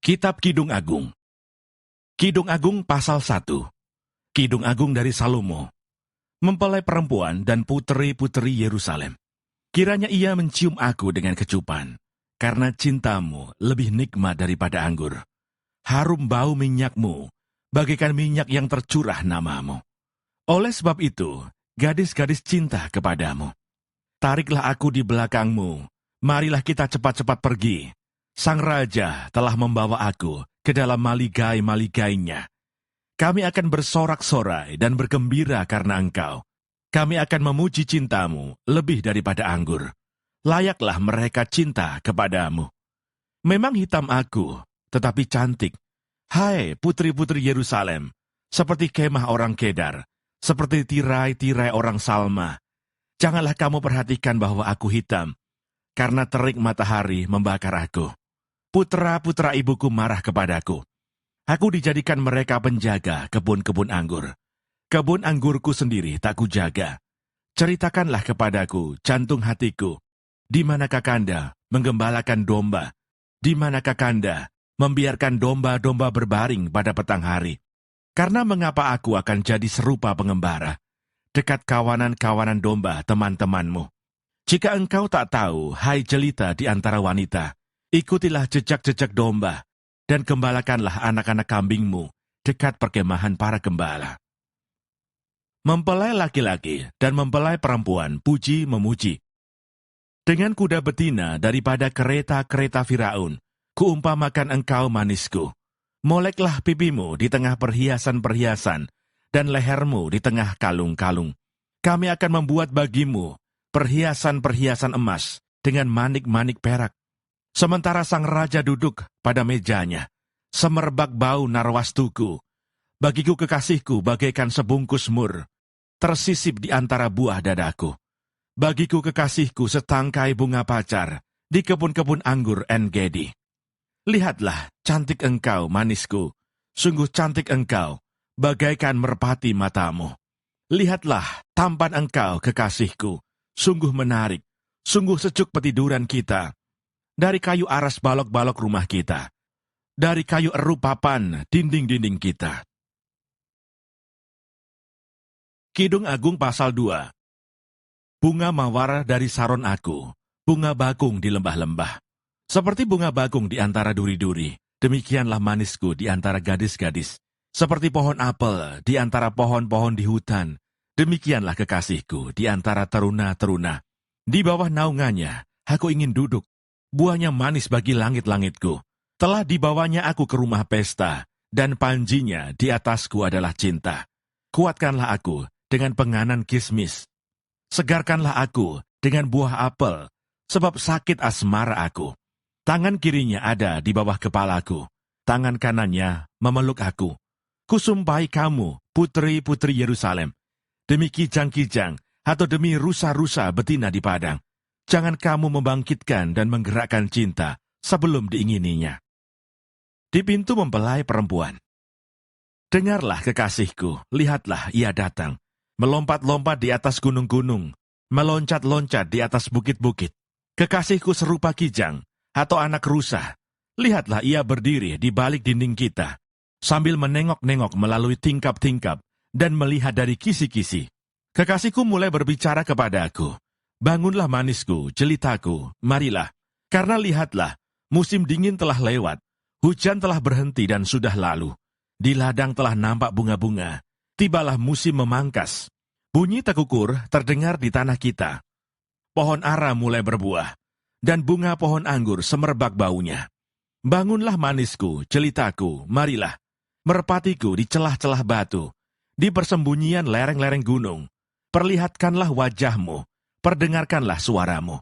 Kitab Kidung Agung. Kidung Agung pasal 1. Kidung Agung dari Salomo. Mempelai perempuan dan puteri-puteri Yerusalem. Kiranya ia mencium aku dengan kecupan, karena cintamu lebih nikmat daripada anggur. Harum bau minyakmu, bagaikan minyak yang tercurah namamu. Oleh sebab itu, gadis-gadis cinta kepadamu. Tariklah aku di belakangmu, marilah kita cepat-cepat pergi. Sang Raja telah membawa aku ke dalam maligai-maligainya. Kami akan bersorak-sorai dan bergembira karena engkau. Kami akan memuji cintamu lebih daripada anggur. Layaklah mereka cinta kepadamu. Memang hitam aku, tetapi cantik. Hai putri-putri Yerusalem, seperti kemah orang Kedar, seperti tirai-tirai orang Salma. Janganlah kamu perhatikan bahwa aku hitam, karena terik matahari membakar aku. Putra-putra ibuku marah kepadaku. Aku dijadikan mereka penjaga kebun-kebun anggur. Kebun anggurku sendiri tak kujaga. Ceritakanlah kepadaku, jantung hatiku, di manakah Kanda menggembalakan domba? Di manakah Kanda membiarkan domba-domba berbaring pada petang hari? Karena mengapa aku akan jadi serupa pengembara, dekat kawanan-kawanan domba teman-temanmu? Jika engkau tak tahu, hai jelita di antara wanita, ikutilah jejak-jejak domba, dan gembalakanlah anak-anak kambingmu dekat perkemahan para gembala. Mempelai laki-laki dan mempelai perempuan puji-memuji. Dengan kuda betina daripada kereta-kereta Firaun, kuumpamakan engkau manisku. Moleklah pipimu di tengah perhiasan-perhiasan, dan lehermu di tengah kalung-kalung. Kami akan membuat bagimu perhiasan-perhiasan emas dengan manik-manik perak. Sementara sang raja duduk pada mejanya, semerbak bau narwastuku. Bagiku kekasihku bagaikan sebungkus mur, tersisip di antara buah dadaku. Bagiku kekasihku setangkai bunga pacar di kebun-kebun anggur En-Gedi. Lihatlah, cantik engkau, manisku. Sungguh cantik engkau, bagaikan merpati matamu. Lihatlah, tampan engkau, kekasihku. Sungguh menarik, sungguh sejuk petiduran kita. Dari kayu aras balok-balok rumah kita. Dari kayu eru papan dinding-dinding kita. Kidung Agung pasal 2. Bunga mawar dari Saron aku, bunga bakung di lembah-lembah. Seperti bunga bakung di antara duri-duri, demikianlah manisku di antara gadis-gadis. Seperti pohon apel di antara pohon-pohon di hutan, demikianlah kekasihku di antara teruna-teruna. Di bawah naungannya, aku ingin duduk. Buahnya manis bagi langit-langitku. Telah dibawanya aku ke rumah pesta, dan panjinya di atasku adalah cinta. Kuatkanlah aku dengan penganan kismis. Segarkanlah aku dengan buah apel, sebab sakit asmara aku. Tangan kirinya ada di bawah kepalaku, tangan kanannya memeluk aku. Kusumpahi kamu, putri-putri Yerusalem, demi kijang-kijang atau demi rusa-rusa betina di padang. Jangan kamu membangkitkan dan menggerakkan cinta sebelum diingininya. Di pintu mempelai perempuan. Dengarlah kekasihku, lihatlah ia datang. Melompat-lompat di atas gunung-gunung, meloncat-loncat di atas bukit-bukit. Kekasihku serupa kijang atau anak rusa. Lihatlah ia berdiri di balik dinding kita, sambil menengok-nengok melalui tingkap-tingkap dan melihat dari kisi-kisi. Kekasihku mulai berbicara kepada aku. Bangunlah manisku, jelitaku, marilah. Karena lihatlah, musim dingin telah lewat, hujan telah berhenti dan sudah lalu. Di ladang telah nampak bunga-bunga, tibalah musim memangkas. Bunyi tekukur terdengar di tanah kita. Pohon ara mulai berbuah, dan bunga pohon anggur semerbak baunya. Bangunlah manisku, jelitaku, marilah. Merpatiku di celah-celah batu, di persembunyian lereng-lereng gunung. Perlihatkanlah wajahmu, perdengarkanlah suaramu.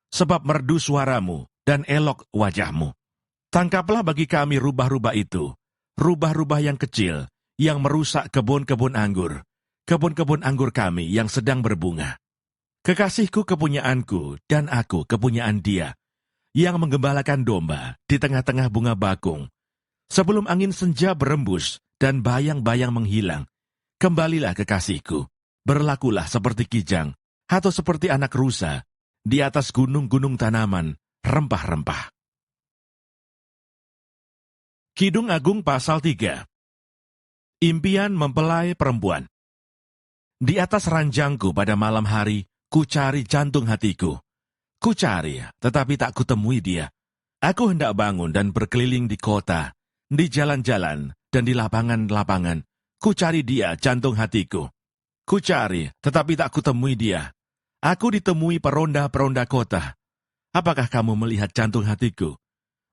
Sebab merdu suaramu dan elok wajahmu. Tangkaplah bagi kami rubah-rubah itu, rubah-rubah yang kecil, yang merusak kebun-kebun anggur kami yang sedang berbunga. Kekasihku kepunyaanku, dan aku kepunyaan dia, yang menggembalakan domba di tengah-tengah bunga bakung. Sebelum angin senja berembus dan bayang-bayang menghilang, kembalilah kekasihku, berlakulah seperti kijang, atau seperti anak rusa, di atas gunung-gunung tanaman, rempah-rempah. Kidung Agung pasal 3. Impian mempelai perempuan. Di atas ranjangku pada malam hari, kucari jantung hatiku. Kucari, tetapi tak kutemui dia. Aku hendak bangun dan berkeliling di kota, di jalan-jalan, dan di lapangan-lapangan. Kucari dia, jantung hatiku. Kucari, tetapi tak kutemui dia. Aku ditemui peronda-peronda kota. Apakah kamu melihat jantung hatiku?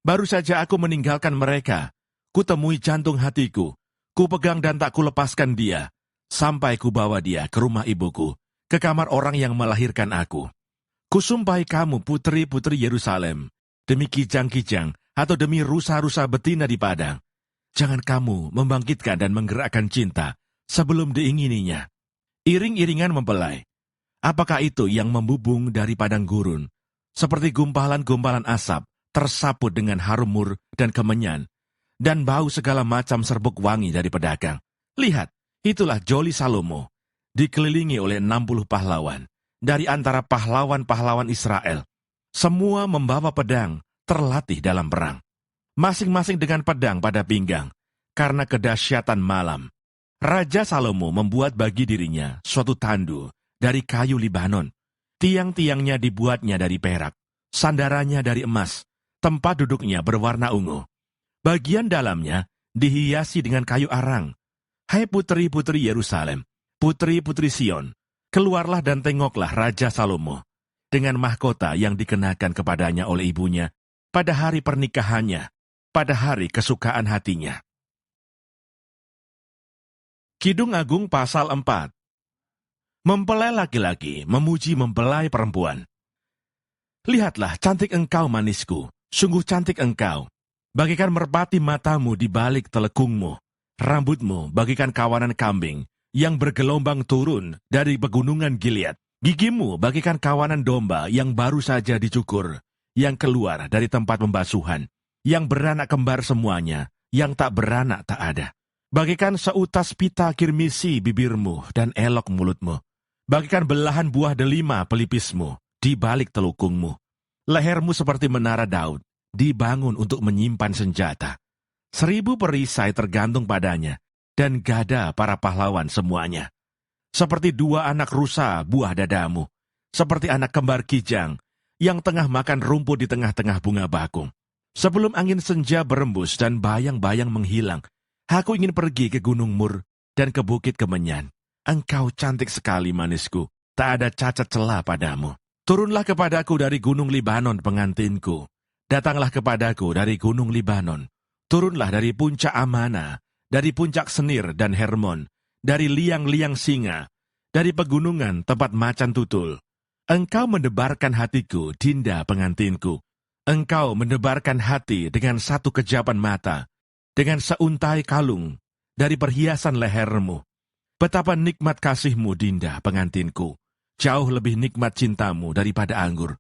Baru saja aku meninggalkan mereka. Kutemui jantung hatiku. Kupegang dan tak kulepaskan dia. Sampai kubawa dia ke rumah ibuku, ke kamar orang yang melahirkan aku. Kusumpahi kamu putri-putri Yerusalem, demi kijang-kijang atau demi rusa-rusa betina di padang. Jangan kamu membangkitkan dan menggerakkan cinta sebelum diingininya. Iring-iringan mempelai. Apakah itu yang membubung dari padang gurun, seperti gumpalan-gumpalan asap, tersaput dengan harum mur dan kemenyan, dan bau segala macam serbuk wangi dari pedagang. Lihat, itulah Joli Salomo, dikelilingi oleh 60 pahlawan, dari antara pahlawan-pahlawan Israel. Semua membawa pedang, terlatih dalam perang. Masing-masing dengan pedang pada pinggang, karena kedahsyatan malam. Raja Salomo membuat bagi dirinya suatu tandu dari kayu Libanon. Tiang-tiangnya dibuatnya dari perak, sandarannya dari emas, tempat duduknya berwarna ungu. Bagian dalamnya dihiasi dengan kayu arang. Hai putri-putri Yerusalem, putri-putri Sion, keluarlah dan tengoklah Raja Salomo, dengan mahkota yang dikenakan kepadanya oleh ibunya, pada hari pernikahannya, pada hari kesukaan hatinya. Kidung Agung pasal 4. Mempelai laki-laki memuji mempelai perempuan. Lihatlah, cantik engkau manisku, sungguh cantik engkau. Bagikan merpati matamu di balik telekungmu, rambutmu bagikan kawanan kambing yang bergelombang turun dari pegunungan Gilead. Gigimu bagikan kawanan domba yang baru saja dicukur, yang keluar dari tempat pembasuhan, yang beranak kembar semuanya, yang tak beranak tak ada. Bagikan seutas pita kirmisi bibirmu dan elok mulutmu. Bagikan belahan buah delima pelipismu di balik telukungmu. Lehermu seperti menara Daud, dibangun untuk menyimpan senjata. 1000 perisai tergantung padanya, dan gada para pahlawan semuanya. Seperti 2 anak rusa buah dadamu, seperti anak kembar kijang, yang tengah makan rumput di tengah-tengah bunga bakung. Sebelum angin senja berembus dan bayang-bayang menghilang, aku ingin pergi ke Gunung Mur dan ke Bukit Kemenyan. Engkau cantik sekali manisku, tak ada cacat celah padamu. Turunlah kepadaku dari gunung Libanon pengantinku. Datanglah kepadaku dari gunung Libanon. Turunlah dari puncak Amana, dari puncak Senir dan Hermon, dari liang-liang singa, dari pegunungan tempat macan tutul. Engkau mendebarkan hatiku, Dinda pengantinku. Engkau mendebarkan hati dengan satu kejapan mata, dengan seuntai kalung dari perhiasan lehermu. Betapa nikmat kasihmu, Dinda pengantinku. Jauh lebih nikmat cintamu daripada anggur,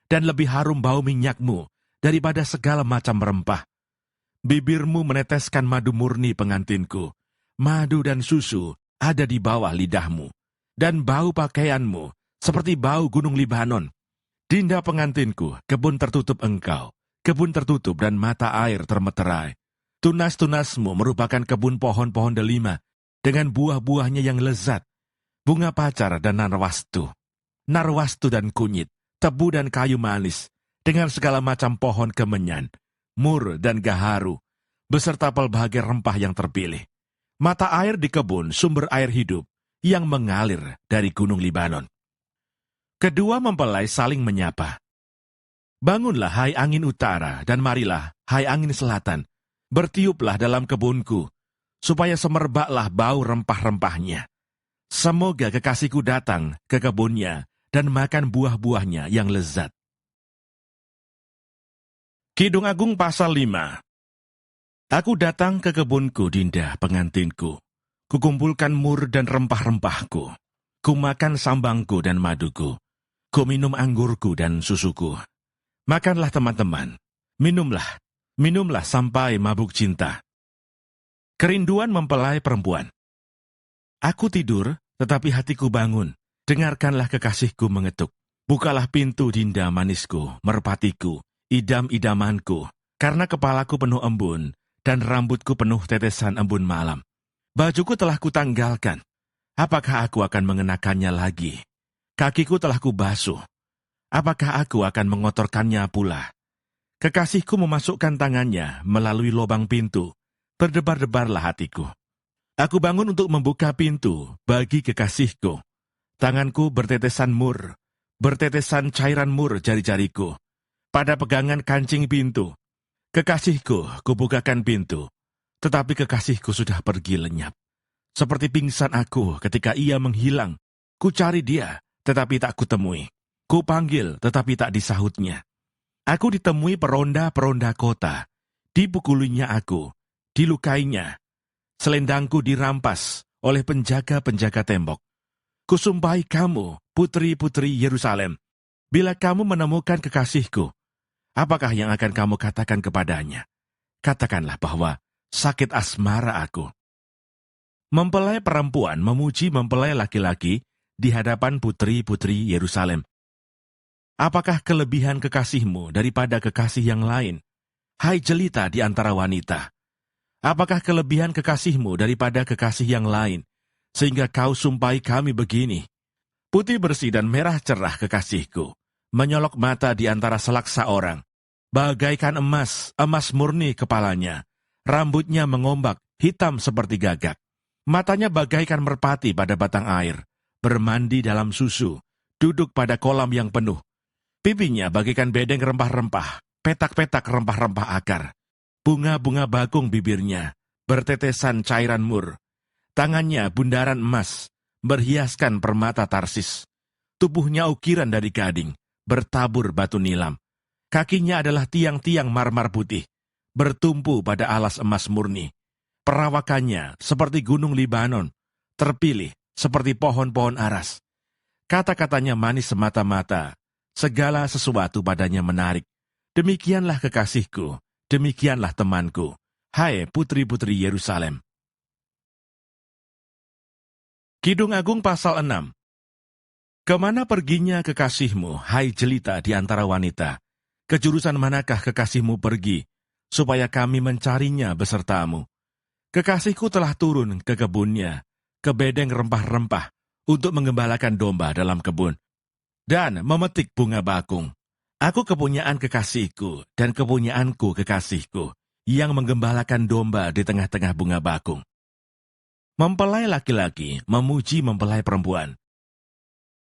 dan lebih harum bau minyakmu daripada segala macam rempah. Bibirmu meneteskan madu murni pengantinku. Madu dan susu ada di bawah lidahmu, dan bau pakaianmu seperti bau gunung Libanon. Dinda pengantinku, kebun tertutup engkau, kebun tertutup dan mata air termeterai. Tunas-tunasmu merupakan kebun pohon-pohon delima, dengan buah-buahnya yang lezat, bunga pacar dan narwastu dan kunyit, tebu dan kayu manis, dengan segala macam pohon kemenyan, mur dan gaharu, beserta pelbagai rempah yang terpilih. Mata air di kebun, sumber air hidup, yang mengalir dari gunung Libanon. Kedua mempelai saling menyapa. Bangunlah, hai angin utara, dan marilah, hai angin selatan, bertiuplah dalam kebunku, supaya semerbaklah bau rempah-rempahnya. Semoga kekasihku datang ke kebunnya dan makan buah-buahnya yang lezat. Kidung Agung pasal 5. Aku datang ke kebunku, Dinda pengantinku. Kukumpulkan mur dan rempah-rempahku. Kumakan sambangku dan maduku. Kuminum anggurku dan susuku. Makanlah teman-teman, minumlah sampai mabuk cinta. Kerinduan mempelai perempuan. Aku tidur, tetapi hatiku bangun. Dengarkanlah kekasihku mengetuk. Bukalah pintu, Dinda manisku, merpatiku, idam-idamanku. Karena kepalaku penuh embun, dan rambutku penuh tetesan embun malam. Bajuku telah kutanggalkan. Apakah aku akan mengenakannya lagi? Kakiku telah kubasuh. Apakah aku akan mengotorkannya pula? Kekasihku memasukkan tangannya melalui lubang pintu. Berdebar-debarlah hatiku. Aku bangun untuk membuka pintu bagi kekasihku. Tanganku bertetesan mur, bertetesan cairan mur jari-jariku. Pada pegangan kancing pintu, kekasihku, kubukakan pintu. Tetapi kekasihku sudah pergi lenyap. Seperti pingsan aku ketika ia menghilang. Ku cari dia, tetapi tak kutemui. Ku panggil, tetapi tak disahutnya. Aku ditemui peronda-peronda kota. Dipukulinya aku, dilukainya. Selendangku dirampas oleh penjaga-penjaga tembok. Kusumpahi kamu, putri-putri Yerusalem, bila kamu menemukan kekasihku, apakah yang akan kamu katakan kepadanya? Katakanlah bahwa sakit asmara aku. Mempelai perempuan memuji mempelai laki-laki di hadapan putri-putri Yerusalem. Apakah kelebihan kekasihmu daripada kekasih yang lain? Hai jelita di antara wanita. Apakah kelebihan kekasihmu daripada kekasih yang lain, sehingga kau sumpahi kami begini? Putih bersih dan merah cerah kekasihku, menyolok mata di antara selaksa orang. Bagaikan emas, emas murni kepalanya. Rambutnya mengombak, hitam seperti gagak. Matanya bagaikan merpati pada batang air, bermandi dalam susu, duduk pada kolam yang penuh. Pipinya bagaikan bedeng rempah-rempah, petak-petak rempah-rempah akar. Bunga-bunga bakung bibirnya, bertetesan cairan mur. Tangannya bundaran emas, berhiaskan permata Tarsis. Tubuhnya ukiran dari gading, bertabur batu nilam. Kakinya adalah tiang-tiang marmar putih, bertumpu pada alas emas murni. Perawakannya seperti gunung Libanon, terpilih seperti pohon-pohon aras. Kata-katanya manis semata-mata, segala sesuatu padanya menarik. Demikianlah kekasihku, demikianlah temanku, hai putri-putri Yerusalem. Kidung Agung pasal 6. Kemana perginya kekasihmu, hai jelita di antara wanita? Ke jurusan manakah kekasihmu pergi, supaya kami mencarinya besertamu? Kekasihku telah turun ke kebunnya, ke bedeng rempah-rempah, untuk menggembalakan domba dalam kebun, dan memetik bunga bakung. Aku kepunyaan kekasihku, dan kepunyaanku kekasihku, yang menggembalakan domba di tengah-tengah bunga bakung. Mempelai laki-laki memuji mempelai perempuan.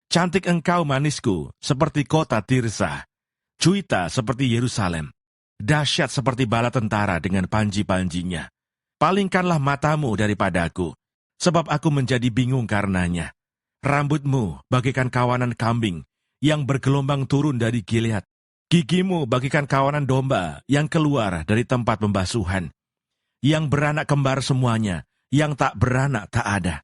Cantik engkau manisku, seperti kota Tirsa. Juita seperti Yerusalem. Dahsyat seperti bala tentara dengan panji-panjinya. Palingkanlah matamu daripadaku, sebab aku menjadi bingung karenanya. Rambutmu bagaikan kawanan kambing yang bergelombang turun dari Gilead. Gigimu bagaikan kawanan domba yang keluar dari tempat pembasuhan. Yang beranak kembar semuanya, yang tak beranak tak ada.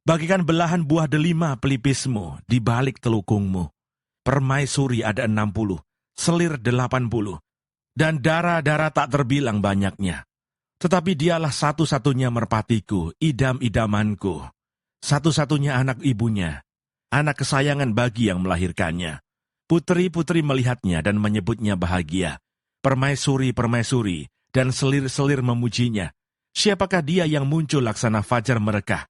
Bagikan belahan buah delima pelipismu di balik telukungmu. Permaisuri ada 60, selir 80, dan darah-darah tak terbilang banyaknya. Tetapi dialah satu-satunya merpatiku, idam-idamanku. Satu-satunya anak ibunya, anak kesayangan bagi yang melahirkannya. Putri-putri melihatnya dan menyebutnya bahagia. Permaisuri-permaisuri dan selir-selir memujinya. Siapakah dia yang muncul laksana fajar merekah?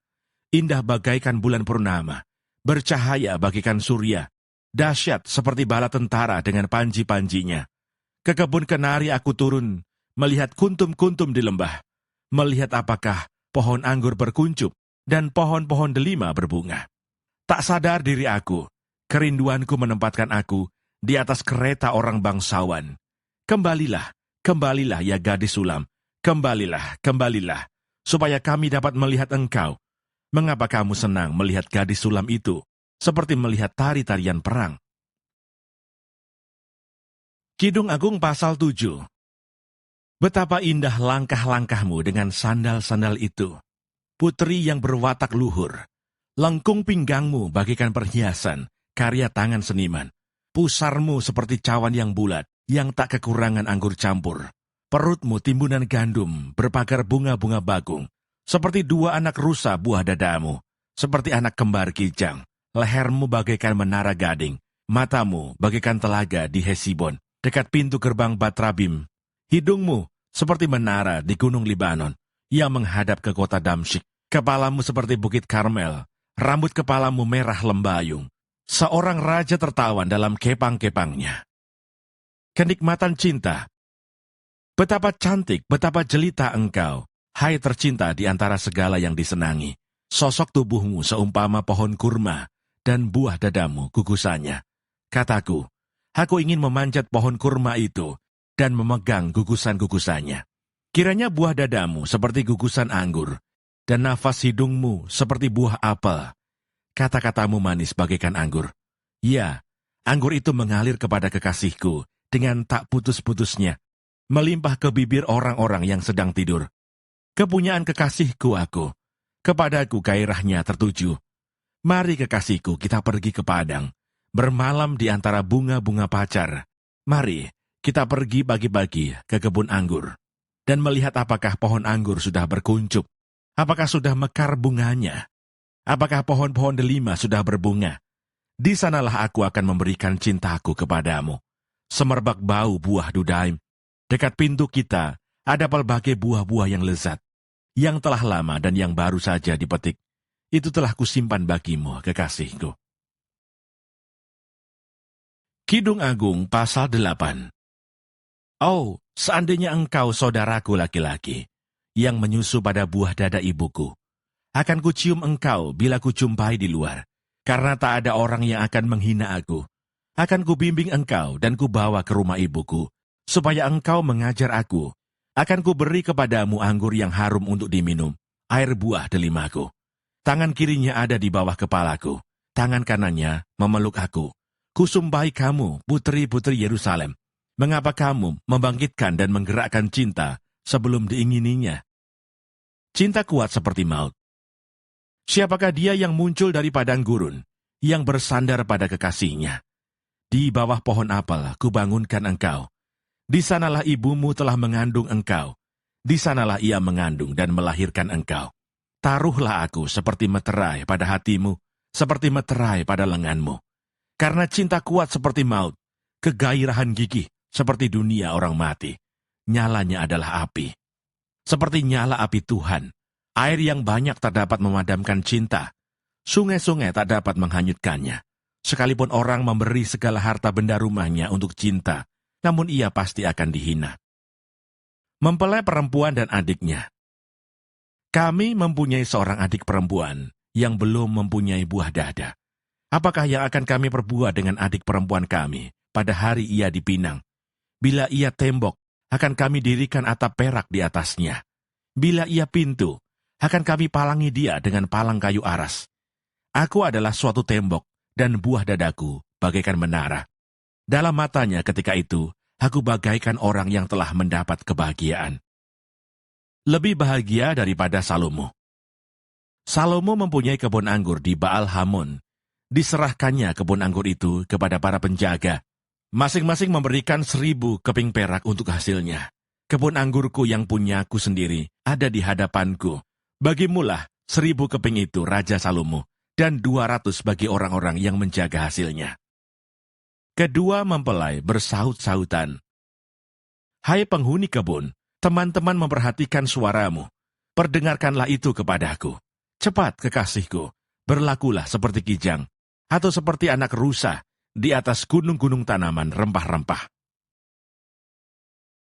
Indah bagaikan bulan purnama, bercahaya bagaikan surya, dahsyat seperti bala tentara dengan panji-panjinya. Ke kebun kenari aku turun, melihat kuntum-kuntum di lembah, melihat apakah pohon anggur berkuncup dan pohon-pohon delima berbunga. Tak sadar diri aku, kerinduanku menempatkan aku di atas kereta orang bangsawan. Kembalilah, kembalilah ya gadis sulam, kembalilah, kembalilah, supaya kami dapat melihat engkau. Mengapa kamu senang melihat gadis sulam itu, seperti melihat tari-tarian perang? Kidung Agung pasal 7. Betapa indah langkah-langkahmu dengan sandal-sandal itu, putri yang berwatak luhur. Lengkung pinggangmu bagaikan perhiasan, karya tangan seniman. Pusarmu seperti cawan yang bulat, yang tak kekurangan anggur campur. Perutmu timbunan gandum, berpagar bunga-bunga bakung. Seperti dua anak rusa buah dadamu, seperti anak kembar kijang. Lehermu bagaikan menara gading, matamu bagaikan telaga di Hesibon, dekat pintu gerbang Batrabim. Hidungmu seperti menara di gunung Libanon yang menghadap ke kota Damsyik. Kepalamu seperti bukit Karmel, rambut kepalamu merah lembayung. Seorang raja tertawan dalam kepang-kepangnya. Kenikmatan cinta. Betapa cantik, betapa jelita engkau, hai tercinta di antara segala yang disenangi. Sosok tubuhmu seumpama pohon kurma, dan buah dadamu gugusannya. Kataku, aku ingin memanjat pohon kurma itu, dan memegang gugusan-gugusannya. Kiranya buah dadamu seperti gugusan anggur, dan nafas hidungmu seperti buah apel. Kata-katamu manis bagaikan anggur. Ya, anggur itu mengalir kepada kekasihku dengan tak putus-putusnya, melimpah ke bibir orang-orang yang sedang tidur. Kepunyaan kekasihku aku, kepadaku gairahnya tertuju. Mari kekasihku kita pergi ke padang, bermalam di antara bunga-bunga pacar. Mari kita pergi pagi-pagi ke kebun anggur, dan melihat apakah pohon anggur sudah berkuncup, apakah sudah mekar bunganya. Apakah pohon-pohon delima sudah berbunga? Di sanalah aku akan memberikan cintaku kepadamu. Semerbak bau buah dudaim. Dekat pintu kita ada pelbagai buah-buah yang lezat, yang telah lama dan yang baru saja dipetik. Itu telah kusimpan bagimu, kekasihku. Kidung Agung pasal 8. Oh, seandainya engkau saudaraku laki-laki, yang menyusu pada buah dada ibuku, akan kucium engkau bila kujumpai di luar, karena tak ada orang yang akan menghina aku. Akan kubimbing engkau dan kubawa ke rumah ibuku, supaya engkau mengajar aku. Akan kuberi kepadamu anggur yang harum untuk diminum, air buah delimaku. Tangan kirinya ada di bawah kepalaku, tangan kanannya memeluk aku. Kusumpahi kamu, putri-putri Yerusalem, mengapa kamu membangkitkan dan menggerakkan cinta sebelum diingininya? Cinta kuat seperti maut. Siapakah dia yang muncul dari padang gurun, yang bersandar pada kekasihnya? Di bawah pohon apel kubangunkan engkau. Di sanalah ibumu telah mengandung engkau. Di sanalah ia mengandung dan melahirkan engkau. Taruhlah aku seperti meterai pada hatimu, seperti meterai pada lenganmu. Karena cinta kuat seperti maut, kegairahan gigih seperti dunia orang mati. Nyalanya adalah api. Seperti nyala api Tuhan. Air yang banyak tak dapat memadamkan cinta. Sungai-sungai tak dapat menghanyutkannya. Sekalipun orang memberi segala harta benda rumahnya untuk cinta, namun ia pasti akan dihina. Mempelai perempuan dan adiknya. Kami mempunyai seorang adik perempuan yang belum mempunyai buah dada. Apakah yang akan kami perbuat dengan adik perempuan kami pada hari ia dipinang? Bila ia tembok, akan kami dirikan atap perak di atasnya. Bila ia pintu, akan kami palangi dia dengan palang kayu aras. Aku adalah suatu tembok, dan buah dadaku bagaikan menara. Dalam matanya ketika itu, aku bagaikan orang yang telah mendapat kebahagiaan. Lebih bahagia daripada Salomo. Salomo mempunyai kebun anggur di Baal Hamon. Diserahkannya kebun anggur itu kepada para penjaga. Masing-masing memberikan 1.000 keping perak untuk hasilnya. Kebun anggurku yang punyaku sendiri ada di hadapanku. Bagimulah 1.000 keping itu, Raja Salomo, dan 200 bagi orang-orang yang menjaga hasilnya. Kedua mempelai bersaut-sautan. Hai penghuni kebun, teman-teman memperhatikan suaramu. Perdengarkanlah itu kepadaku. Cepat, kekasihku, berlakulah seperti kijang, atau seperti anak rusa di atas gunung-gunung tanaman rempah-rempah.